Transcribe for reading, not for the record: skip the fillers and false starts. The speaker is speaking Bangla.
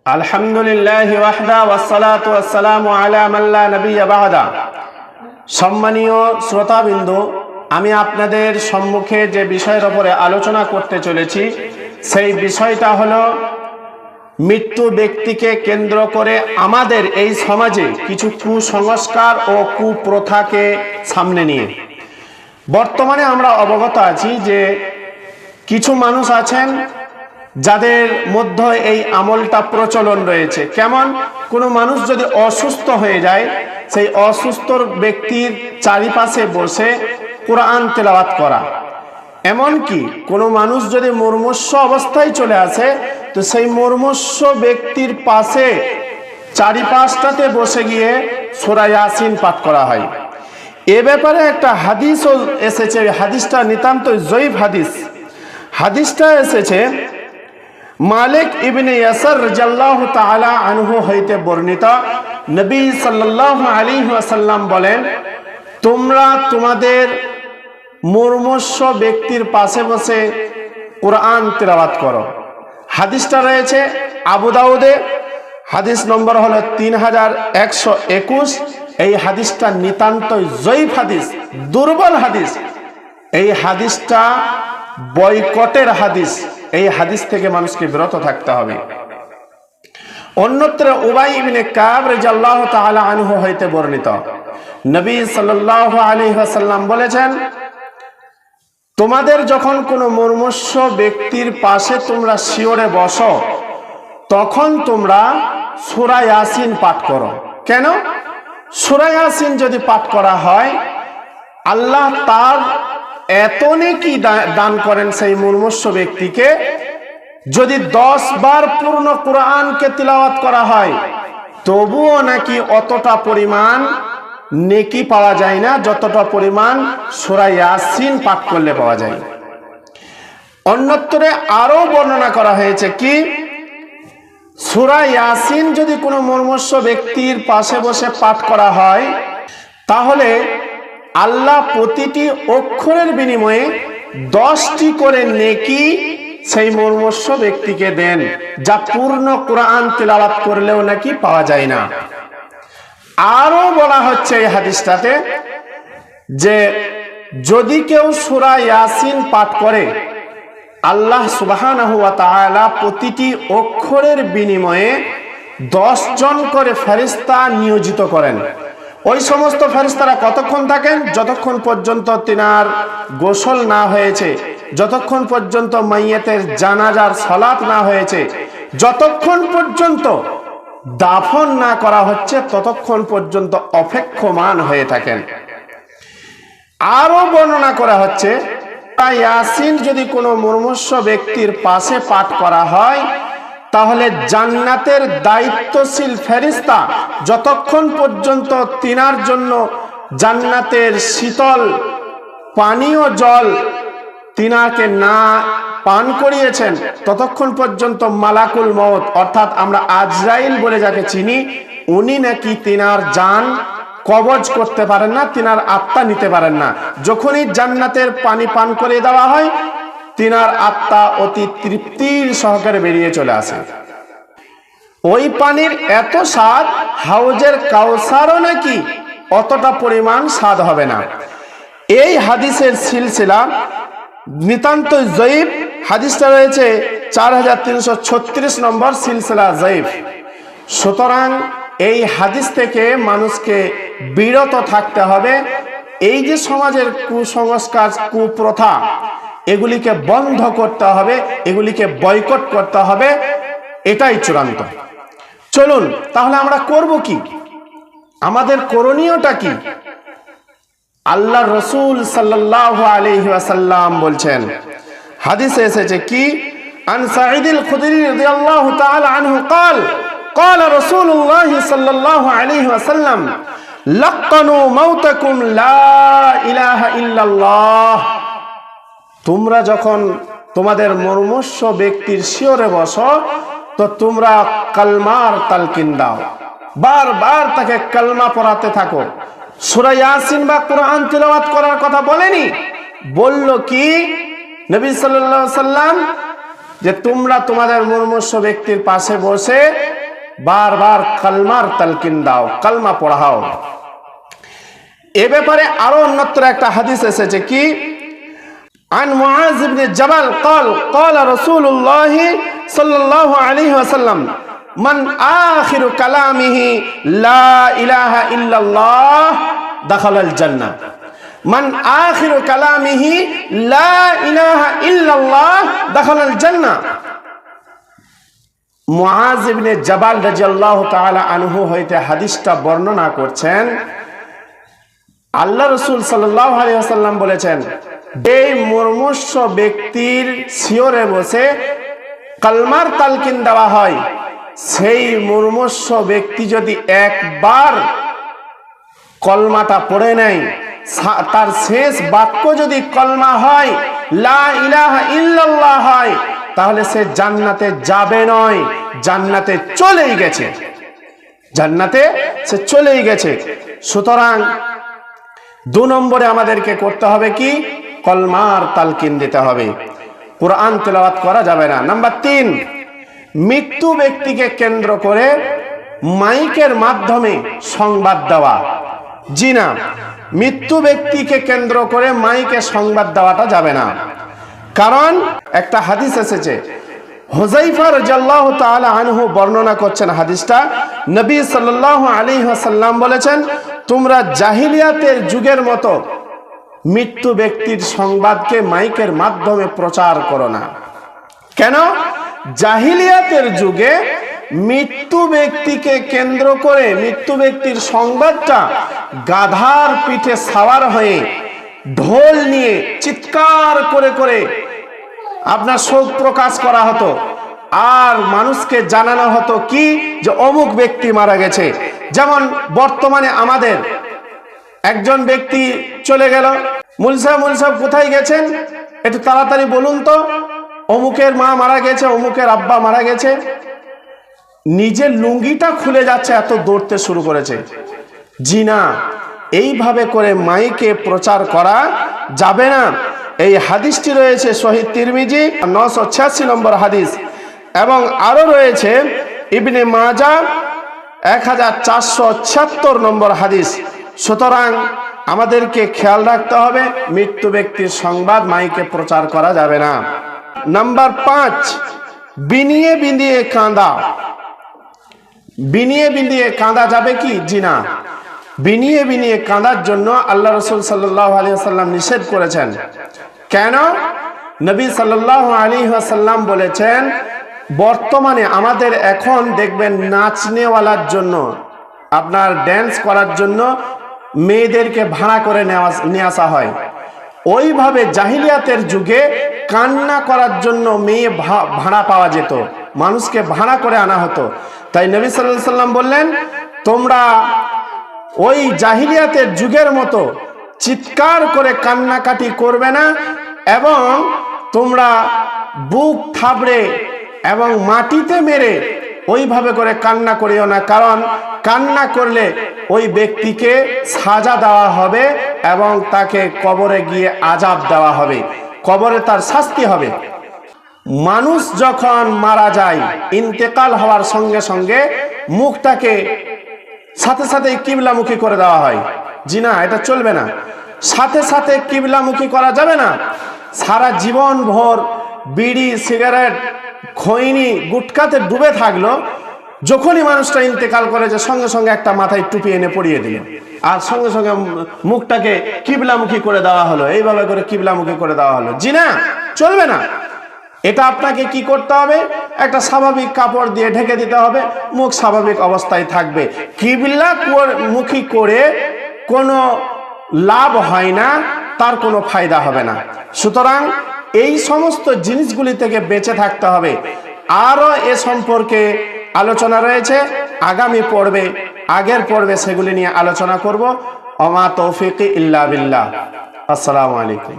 আলহামদুলিল্লাহি ওয়াহদা ওয়াসসালাতু ওয়াসসালামু আলা মান লা নাবিয়্যা বা'দা। সম্মানীয় শ্রোতাবিন্দু, আমি আপনাদের সম্মুখে যে বিষয়ের উপরে আলোচনা করতে চলেছি সেই বিষয়টা হলো মৃত্যু ব্যক্তিকে কেন্দ্র করে আমাদের এই সমাজে কিছু কুসংস্কার ও কুপ্রথাকে সামনে নিয়ে। বর্তমানে আমরা অবগত আছি যে কিছু মানুষ আছেন যাদের মধ্যে এই আমলটা প্রচলন রয়েছে। কেমন? কোনো মানুষ যদি অসুস্থ হয়ে যায়, সেই অসুস্থ ব্যক্তির চারিপাশে বসে কোরআন তেলাওয়াত করা। এমনকি কোনো মানুষ যদি মুমূর্ষু অবস্থায় চলে আসে, তো সেই মুমূর্ষু ব্যক্তির পাশে চারিপাশটাতে বসে গিয়ে সূরা ইয়াসিন পাঠ করা হয়। এ ব্যাপারে একটা হাদিসও এসেছে, হাদিসটা নিতান্ত জয়ীফ হাদিস। হাদিসটা এসেছে মালিক ইবনে ইয়াসার রাদিয়াল্লাহু তাআলা আনহু হইতে বর্ণিত। নবী সাল্লাল্লাহু আলাইহি ওয়াসাল্লাম বলেন, তোমরা তোমাদের মুমূর্ষু ব্যক্তির পাশে বসে কোরআন তেলাওয়াত করো। হাদিসটা রয়েছে আবু দাউদে, হাদিস নম্বর হলো 3121। এই হাদিসটা নিতান্ত জয়ীফ হাদিস, দুর্বল হাদিস। এই হাদিসটা বয়কটের হাদিস। এই হাদিস থেকে মানুষকে বিরত থাকতে হবে। অন্যত্র উবাই ইবনে কাব রাদিয়াল্লাহু তাআলা আনহু হইতে বর্ণিত, নবী সাল্লাল্লাহু আলাইহি ওয়াসাল্লাম বলেছেন, তোমাদের যখন কোনো মুমূর্ষু ব্যক্তির পাশে তোমরা শিয়রে বসো, তখন তোমরা সূরা ইয়াসিন পাঠ করো। কেন? সূরা ইয়াসিন যদি পাঠ করা হয়, আল্লাহ তার এত নেকি দান করেন সেই মুমূর্ষু ব্যক্তিকে। যদি 10 বার পূর্ণ কোরআনকে তিলাওয়াত করা হয়, তবুও নাকি অতটা পরিমাণ নেকি পাওয়া যায় না যতটা পরিমাণ সূরা ইয়াসিন পাঠ করলে পাওয়া যায়। অন্যত্রে আরো বর্ণনা করা হয়েছে কি, সূরা ইয়াসিন যদি কোনো মুমূর্ষু ব্যক্তির পাশে বসে পাঠ করা হয়, তাহলে আল্লাহ প্রতিটি অক্ষরের বিনিময়ে 10টি করে নেকি সেই মুমূর্ষু ব্যক্তিকে দেন, যা পূর্ণ কোরআন তিলাওয়াত করলেও নাকি পাওয়া যায় না। আরো বলা হচ্ছে এই হাদিসটাতে যে যদি কেউ সূরা ইয়াসিন পাঠ করে, আল্লাহ সুবহানাহু ওয়া তাআলা প্রতিটি অক্ষরের বিনিময়ে 10 জন করে ফেরেশতা নিয়োজিত করেন। ওই সমস্ত ফেরেশতারা কতক্ষণ থাকেন? যতক্ষণ পর্যন্ত তিনার গোসল না হয়েছে, যতক্ষণ পর্যন্ত মাইয়াতের জানাজার সালাত না হয়েছে, যতক্ষণ পর্যন্ত দাফন না করা হচ্ছে, ততক্ষণ পর্যন্ত অপেক্ষমান হয়ে থাকেন। আরো বর্ণনা করা হচ্ছে, ইয়াসিন যদি কোনো মুমূর্ষু ব্যক্তির পাশে পাঠ করা হয়, তাহলে জান্নাতের দায়িত্বশীল ফেরেশতা যতক্ষণ পর্যন্ত তিনার জন্য জান্নাতের শীতল পানীয় জল তিনাকে না পান করিয়েছেন, ততক্ষণ পর্যন্ত মালাকুল মউত অর্থাৎ আমরা আজরাইল বলে যাকে চিনি, উনি নাকি তিনার জান কবজ করতে পারেন না, তিনার আত্মা নিতে পারেন না। যখনই জান্নাতের পানি পান করে দেওয়া হয়, তিনার আত্মা অতি তৃপ্তির সহকারে বেরিয়ে চলে আসে। ওই পানির এত স্বাদ, হাউজের কাউসারও নাকি অতটা পরিমাণ স্বাদ হবে না। এই হাদিসের সিলসিলা নিতান্ত জয়ীফ। হাদিসটা রয়েছে 4336 নম্বর সিলসিলা জয়ীফ। সুতরাং এই হাদিস থেকে মানুষকে বিরত থাকতে হবে। এই যে সমাজের কুসংস্কার, কুপ্রথা, এগুলিকে বন্ধ করতে হবে, এগুলিকে বয়কট করতে হবে, এটাই চূড়ান্ত। চলুন তাহলে আমরা করব কি, আমাদের করণীয়টা কি? আল্লাহ রাসূল সাল্লাল্লাহু আলাইহি ওয়াসাল্লাম বলছেন, হাদিসে এসেছে কি, আন সাঈদুল খুদরি রাদিয়াল্লাহু তাআলা আনহু قال قال رسول الله صلى الله عليه وسلم لقنوا موتكم لا اله الا الله। তোমরা যখন তোমাদের মুমূর্ষু ব্যক্তির শিয়রে বসো, তো তোমরা কালমার তালকিন দাও, বারবার তাকে কালমা পড়াতে থাকো। সূরা ইয়াসিন বা কোরআন তিলাওয়াত করার কথা বলেনি, বলল কি নবী সাল্লাল্লাহু আলাইহি ওয়াসাল্লাম, যে তোমরা তোমাদের মুমূর্ষু ব্যক্তির পাশে বসে বারবার কালমার তালকিন দাও, কালমা পড়াও। এ ব্যাপারে আরো অন্যত্র একটা হাদিস এসেছে কি, عن معاذ بن جبل قال قال رسول الله صلى الله عليه وسلم من آخر كلامه لا إله إلا الله دخل الجنة من آخر كلامه لا إله إلا الله دخل الجنة মুআজ ইবনে জাবাল রাদিয়াল্লাহু তাআলা আনহু হইতে হাদিসটা বর্ণনা করছেন। আল্লাহ রাসূল সাল্লাল্লাহু আলাইহি ওয়াসাল্লাম বলেছেন, এই মুমূর্ষু ব্যক্তির শিয়রে বসে কালমার তালকিন দেওয়া হয়, সেই মুমূর্ষু ব্যক্তি যদি একবার কলমাটা পড়ে নেয়, তার শেষ বাক্য যদি কলমা হয়, লা ইলাহা ইল্লাল্লাহ হয়, তাহলে সে জান্নাতে যাবে নয়, জান্নাতে চলেই গেছে, জান্নাতে সে চলেই গেছে। সুতরাং 2 নম্বরে আমাদেরকে করতে হবে কি, কলমার তালকিন দিতে হবে, কোরআন তেলাওয়াত করা যাবে না। নাম্বার 3, মৃত্যু ব্যক্তিকে কেন্দ্র করে মাইকের মাধ্যমে সংবাদ দেওয়া। জি না, মৃত্যু ব্যক্তিকে কেন্দ্র করে মাইকে সংবাদ দেওয়াটা যাবে না। কারণ একটা হাদিস এসেছে, হুযায়ফা রাদিয়াল্লাহু তাআলা আনহু বর্ণনা করছেন হাদিসটা, নবী সাল্লাল্লাহু আলাইহি ওয়াসাল্লাম বলেছেন, তোমরা জাহিলিয়াতের যুগের মতো মৃত্যু ব্যক্তির সংবাদকে মাইকের মাধ্যমে প্রচার করো না। কেন? জাহিলিয়াতের যুগে মৃত্যু ব্যক্তিকে কেন্দ্র করে মৃত্যু ব্যক্তির সংবাদটা গাধার পিঠে সাওয়ার হয়ে ঢোল নিয়ে চিৎকার করে করে আপনার শোক প্রকাশ করা হতো, আর মানুষকে জানানো হতো কি, যে অমুক ব্যক্তি মারা গেছে। যেমন বর্তমানে আমাদের একজন ব্যক্তি চলে গেল, মুল সাহেব কোথায় গেছেন, একটু তাড়াতাড়ি বলুন তো, অমুকের মা মারা গেছে, অমুকের আব্বা মারা গেছে। নিজের লুঙ্গিটা খুলে যাচ্ছে, এত দৌড়তে শুরু করেছে। জি না, এইভাবে করে মাইকে প্রচার করা যাবে না। এই হাদিসটি রয়েছে সহিহ তিরমিজি 986 নম্বর হাদিস, এবং আরো রয়েছে ইবনে মাজাহ 1476 নম্বর হাদিস। সুতরাং আমাদেরকে খেয়াল রাখতে হবে, মৃত্যু ব্যক্তির সংবাদ মাইকে প্রচার করা যাবে না। নাম্বার 5, বিনিয়ে বিনিয়ে কাঁদা। বিনিয়ে বিনিয়ে কাঁদা যাবে কি? জি না, বিনিয়ে বিনিয়ে কাঁদার জন্য আল্লাহ রাসূল সাল্লাল্লাহু আলাইহি ওয়াসাল্লাম নিষেধ করেছেন। কেন? নবী সাল্লাল্লাহু আলাইহি ওয়াসাল্লাম বলেছেন, বর্তমানে আমাদের এখন দেখবেন নাচনেওয়ালার জন্য, আপনার ড্যান্স করার জন্য মেয়েদেরকে ভাড়া করে নিয়ে আসা হয়। ওইভাবে জাহিলিয়াতের যুগে কান্না করার জন্য মেয়ে ভাড়া পাওয়া যেত, মানুষকে ভাড়া করে আনা হতো। তাই নবী সাল্লাল্লাহু আলাইহি ওয়াসাল্লাম বললেন, তোমরা ওই জাহিলিয়াতের যুগের মতো চিৎকার করে কান্নাকাটি করবে না, এবং তোমরা বুক থাবড়ে এবং মাটিতে মেরে ওইভাবে করে কান্না করিও না। কারণ কান্না করলে ওই ব্যক্তিকে সাজা দেওয়া হবে এবং তাকে কবরে গিয়ে আযাব দেওয়া হবে, কবরে তার শাস্তি হবে। মানুষ যখন মারা যায়, ইন্তেকাল হওয়ার সঙ্গে সঙ্গে মুখটাকে সাথে সাথে কিবলামুখী করে দেওয়া হয়। জি না, এটা চলবে না, সাথে সাথে কিবলামুখী করা যাবে না। সারা জীবন ভর বিড়ি, সিগারেট, খৈনি, গুটকাতে ডুবে থাকলো, যখনই মানুষটা ইন্তেকাল করেছে সঙ্গে সঙ্গে একটা মাথায় টুপি এনে পরিয়ে দিল, আর সঙ্গে সঙ্গে মুখটাকে কিবলামুখী করে দেওয়া হলো, এইভাবে করে কিবলামুখী করে দেওয়া হলো। জি না, চলবে না। এটা আপনাকে কি করতে হবে? একটা স্বাভাবিক কাপড় দিয়ে ঢেকে দিতে হবে, মুখ স্বাভাবিক অবস্থায় থাকবে। কিবলা মুখী করে কোনো লাভ হয় না, তার কোনো ফায়দা হবে না। সুতরাং এই সমস্ত জিনিসগুলি থেকে বেঁচে থাকতে হবে। আরো এ সম্পর্কে আলোচনা রয়েছে, আগামী পর্বে, আগের পর্বে সেগুলি নিয়ে আলোচনা করব। ওমা তৌফিক ইল্লা বিল্লাহ। আসসালামু আলাইকুম।